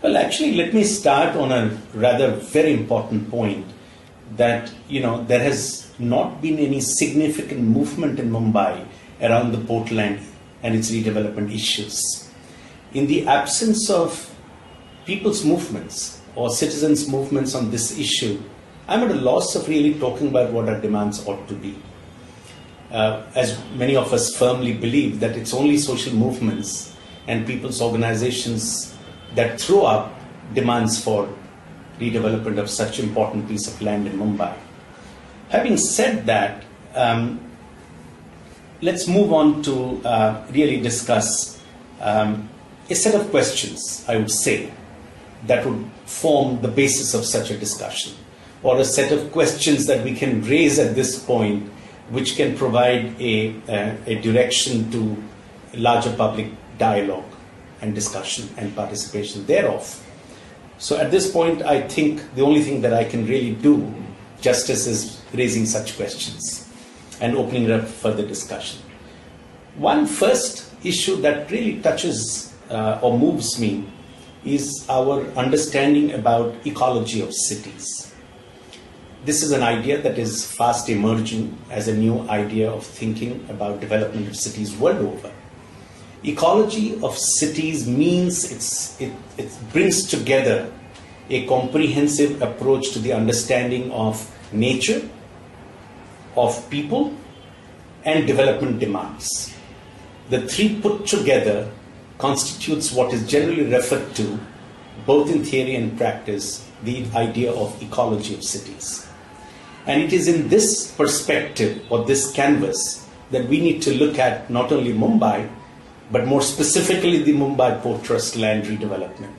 Well, actually, let me start on a rather very important point that, there has not been any significant movement in Mumbai around the Portland and its redevelopment issues. In the absence of people's movements or citizens' movements on this issue, I'm at a loss of really talking about what our demands ought to be. As many of us firmly believe that it's only social movements and people's organizations that throw up demands for redevelopment of such important piece of land in Mumbai. Having said that, let's move on to really discuss a set of questions, I would say, that would form the basis of such a discussion, or a set of questions that we can raise at this point, which can provide a direction to larger public dialogue and discussion and participation thereof. So at this point, I think the only thing that I can really do justice is raising such questions and opening it up for further discussion. One first issue that really touches or moves me is our understanding about ecology of cities. This is an idea that is fast emerging as a new idea of thinking about development of cities world over. Ecology of cities means it brings together a comprehensive approach to the understanding of nature, of people, and development demands. The three put together constitutes what is generally referred to, both in theory and practice, the idea of ecology of cities. And it is in this perspective or this canvas that we need to look at not only Mumbai, but more specifically the Mumbai Port Trust land redevelopment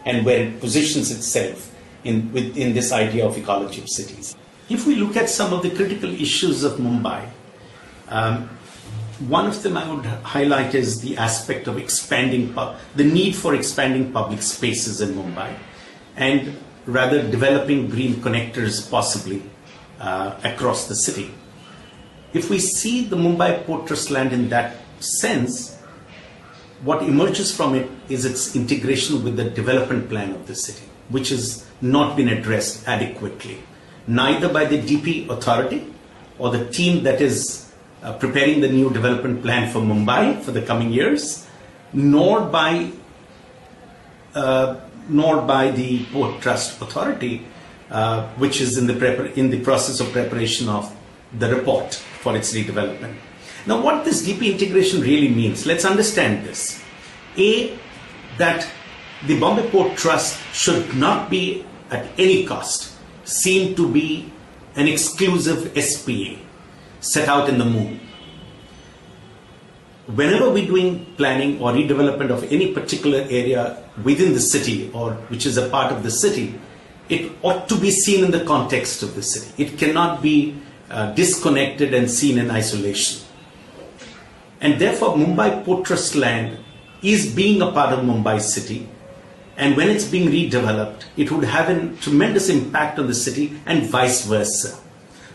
and where it positions itself within this idea of ecology of cities. If we look at some of the critical issues of Mumbai, one of them I would highlight is the aspect of the need for expanding public spaces in Mumbai and rather developing green connectors possibly across the city. If we see the Mumbai Port Trust land in that sense, what emerges from it is its integration with the development plan of the city, which has not been addressed adequately, neither by the DP authority or the team that is preparing the new development plan for Mumbai for the coming years, nor by the Port Trust Authority, which is in the process of preparation of the report for its redevelopment. Now, what this DP integration really means, let's understand this. A, that the Bombay Port Trust should not be at any cost seen to be an exclusive SPA set out in the moon. Whenever we're doing planning or redevelopment of any particular area within the city or which is a part of the city, it ought to be seen in the context of the city. It cannot be disconnected and seen in isolation. And therefore, Mumbai Port Trust land is being a part of Mumbai city. And when it's being redeveloped, it would have a tremendous impact on the city and vice versa.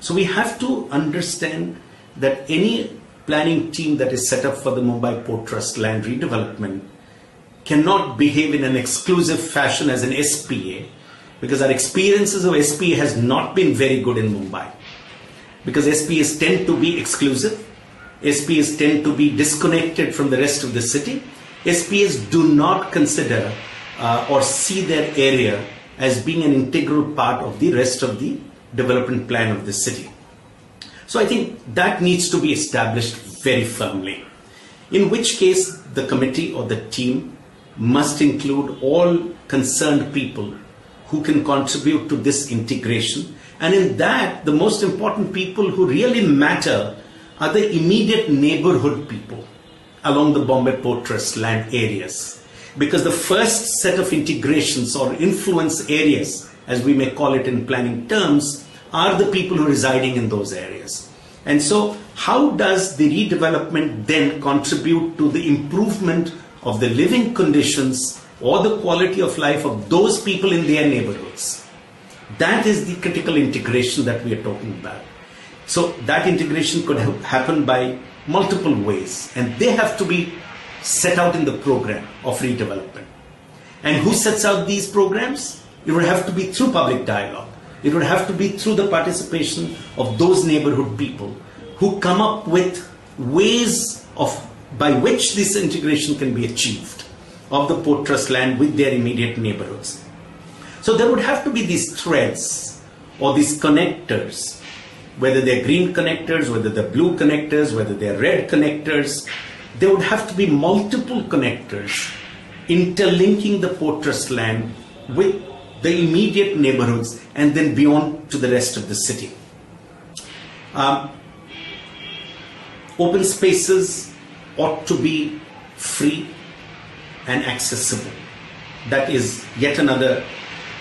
So we have to understand that any planning team that is set up for the Mumbai Port Trust land redevelopment cannot behave in an exclusive fashion as an SPA, because our experiences of SPA has not been very good in Mumbai. Because SPAs tend to be exclusive, SPAs tend to be disconnected from the rest of the city. SPAs do not consider or see their area as being an integral part of the rest of the development plan of the city. So I think that needs to be established very firmly, in which case the committee or the team must include all concerned people who can contribute to this integration. And in that, the most important people who really matter are the immediate neighborhood people along the Bombay Port Trust land areas. Because the first set of integrations or influence areas, as we may call it in planning terms, are the people who are residing in those areas. And so how does the redevelopment then contribute to the improvement of the living conditions or the quality of life of those people in their neighborhoods? That is the critical integration that we are talking about. So that integration could happen by multiple ways, and they have to be set out in the program of redevelopment. And who sets out these programs? It would have to be through public dialogue. It would have to be through the participation of those neighborhood people who come up with ways by which this integration can be achieved of the Port Trust land with their immediate neighborhoods. So there would have to be these threads or these connectors, whether they're green connectors, whether they're blue connectors, whether they're red connectors. There would have to be multiple connectors interlinking the Port Trust land with the immediate neighborhoods and then beyond to the rest of the city. Open spaces ought to be free and accessible. That is yet another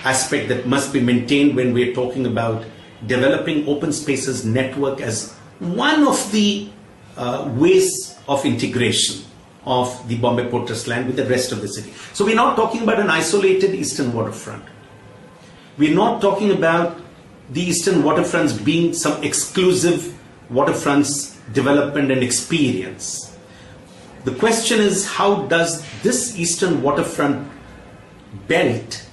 aspect that must be maintained when we're talking about developing open spaces network as one of the ways of integration of the Bombay Port Trust land with the rest of the city. So we're not talking about an isolated eastern waterfront. We're not talking about the eastern waterfronts being some exclusive waterfronts development and experience. The question is, how does this eastern waterfront belt,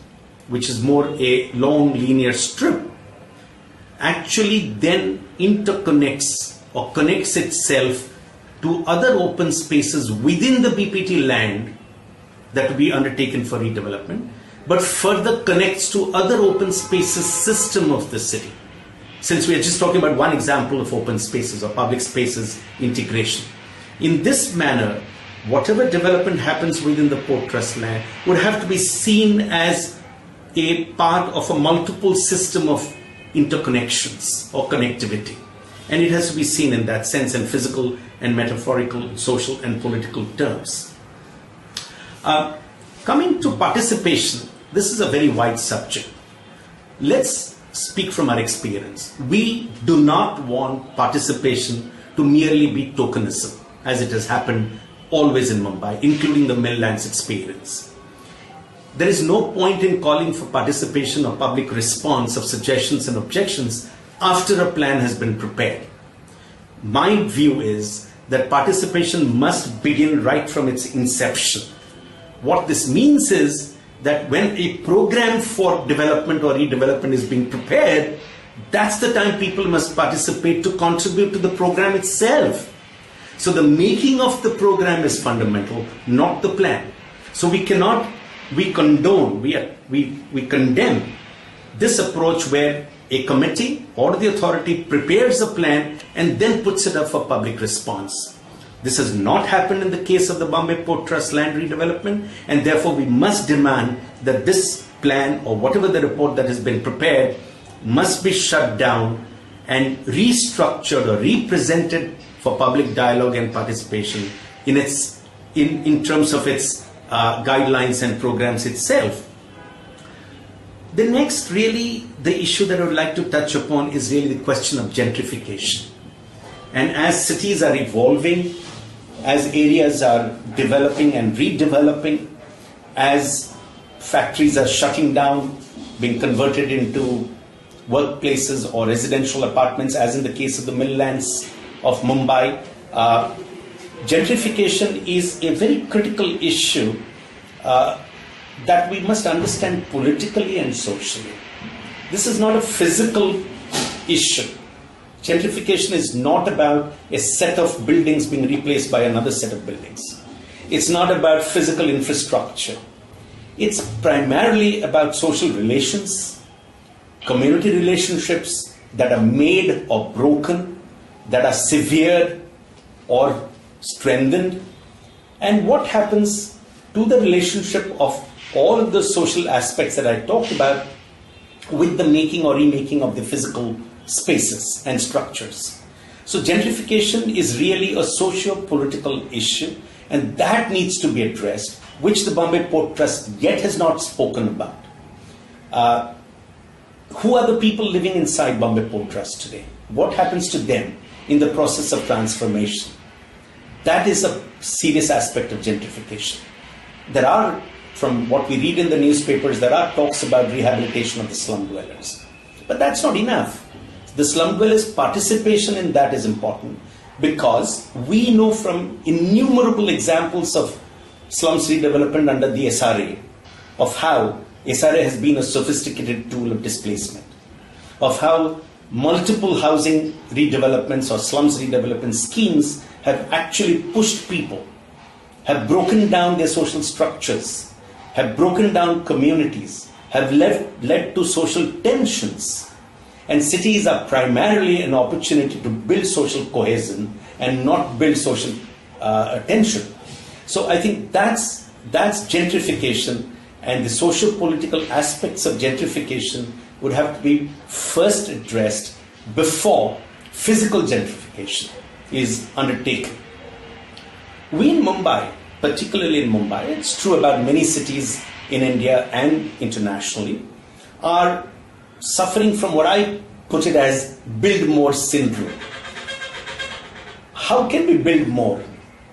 which is more a long linear strip, actually then interconnects or connects itself to other open spaces within the BPT land that will be undertaken for redevelopment, but further connects to other open spaces system of the city. Since we are just talking about one example of open spaces or public spaces integration. In this manner, whatever development happens within the Port Trust land would have to be seen as a part of a multiple system of interconnections or connectivity. And it has to be seen in that sense, in physical and metaphorical, social and political terms. Coming to participation, this is a very wide subject. Let's speak from our experience. We do not want participation to merely be tokenism, as it has happened always in Mumbai, including the Milllands experience. There is no point in calling for participation or public response of suggestions and objections after a plan has been prepared. My view is that participation must begin right from its inception. What this means is that when a program for development or redevelopment is being prepared, that's the time people must participate to contribute to the program itself. So the making of the program is fundamental, not the plan. So we condone, we condemn this approach where a committee or the authority prepares a plan and then puts it up for public response. This has not happened in the case of the Bombay Port Trust land redevelopment, and therefore we must demand that this plan or whatever the report that has been prepared must be shut down and restructured or represented for public dialogue and participation in terms of its guidelines and programs itself. The next, really, the issue that I would like to touch upon is really the question of gentrification. And as cities are evolving, as areas are developing and redeveloping, as factories are shutting down, being converted into workplaces or residential apartments, as in the case of the Milllands of Mumbai, gentrification is a very critical issue that we must understand politically and socially. This is not a physical issue. Gentrification is not about a set of buildings being replaced by another set of buildings. It's not about physical infrastructure. It's primarily about social relations, community relationships that are made or broken, that are severed or strengthened, and what happens to the relationship of all of the social aspects that I talked about with the making or remaking of the physical spaces and structures. So gentrification is really a socio-political issue, and that needs to be addressed, which the Bombay Port Trust yet has not spoken about. Who are the people living inside Bombay Port Trust today? What happens to them in the process of transformation? That is a serious aspect of gentrification. There are, from what we read in the newspapers, there are talks about rehabilitation of the slum dwellers. But that's not enough. The slum dwellers' participation in that is important, because we know from innumerable examples of slums redevelopment under the SRA of how SRA has been a sophisticated tool of displacement, of how multiple housing redevelopments or slums redevelopment schemes have actually pushed people, have broken down their social structures, have broken down communities, have led to social tensions. And cities are primarily an opportunity to build social cohesion and not build social tension. So I think that's gentrification, and the socio-political aspects of gentrification would have to be first addressed before physical gentrification is undertaken. We in Mumbai, particularly in Mumbai, it's true about many cities in India and internationally, are suffering from what I put it as build more syndrome. How can we build more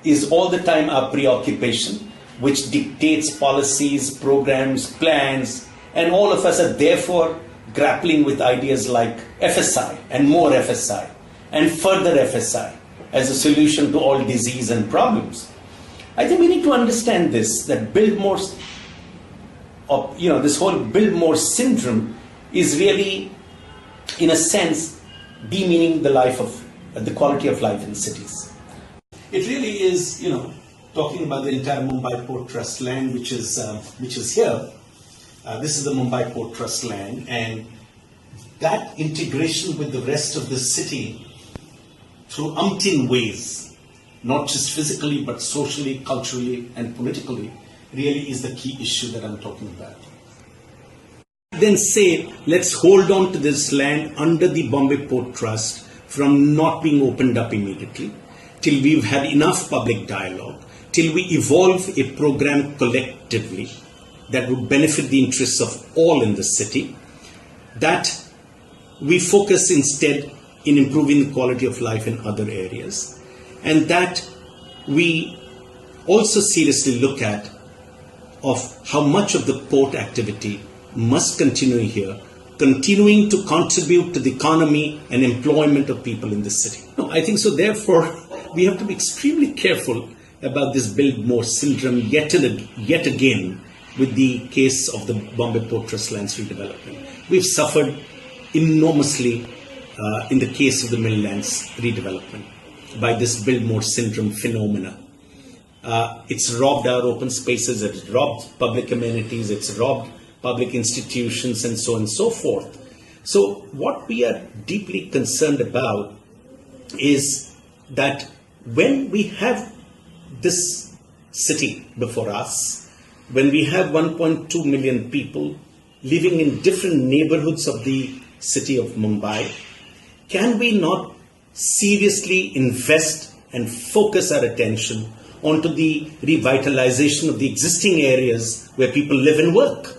is all the time our preoccupation, which dictates policies, programs, plans, and all of us are therefore grappling with ideas like FSI and more FSI and further FSI as a solution to all disease and problems. I think we need to understand this, that build more, this whole build more syndrome is really, in a sense, demeaning the quality of life in cities. It really is, talking about the entire Mumbai Port Trust land, which is here. This is the Mumbai Port Trust land, and that integration with the rest of the city through umpteen ways, not just physically, but socially, culturally, and politically, really is the key issue that I'm talking about. Then say, let's hold on to this land under the Bombay Port Trust from not being opened up immediately, till we've had enough public dialogue, till we evolve a program collectively that would benefit the interests of all in the city, that we focus instead in improving the quality of life in other areas, and that we also seriously look at of how much of the port activity must continue here, continuing to contribute to the economy and employment of people in the city. No, I think so. Therefore, we have to be extremely careful about this build more syndrome yet again with the case of the Bombay Port Trust lands redevelopment. We've suffered enormously in the case of the mill lands redevelopment by this build more syndrome phenomena. It's robbed our open spaces, it's robbed public amenities, it's robbed public institutions, and so on and so forth. So what we are deeply concerned about is that when we have this city before us, when we have 1.2 million people living in different neighborhoods of the city of Mumbai, can we not seriously invest and focus our attention onto the revitalization of the existing areas where people live and work,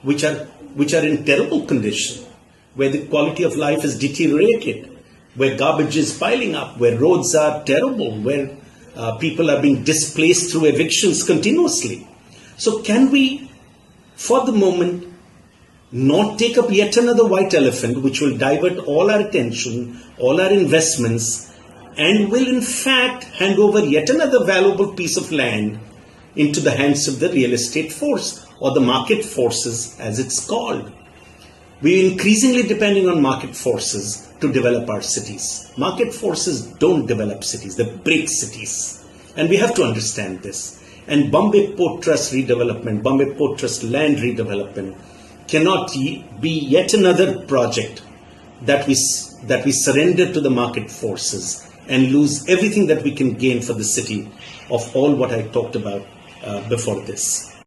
which are in terrible condition, where the quality of life is deteriorated, where garbage is piling up, where roads are terrible, where people are being displaced through evictions continuously. So can we, for the moment, not take up yet another white elephant which will divert all our attention, all our investments, and will in fact hand over yet another valuable piece of land into the hands of the real estate force or the market forces, as it's called. We're increasingly depending on market forces to develop our cities. Market forces don't develop cities, they break cities. And we have to understand this. And Bombay Port Trust redevelopment, Bombay Port Trust land redevelopment cannot be yet another project that we surrender to the market forces and lose everything that we can gain for the city of all what I talked about before this.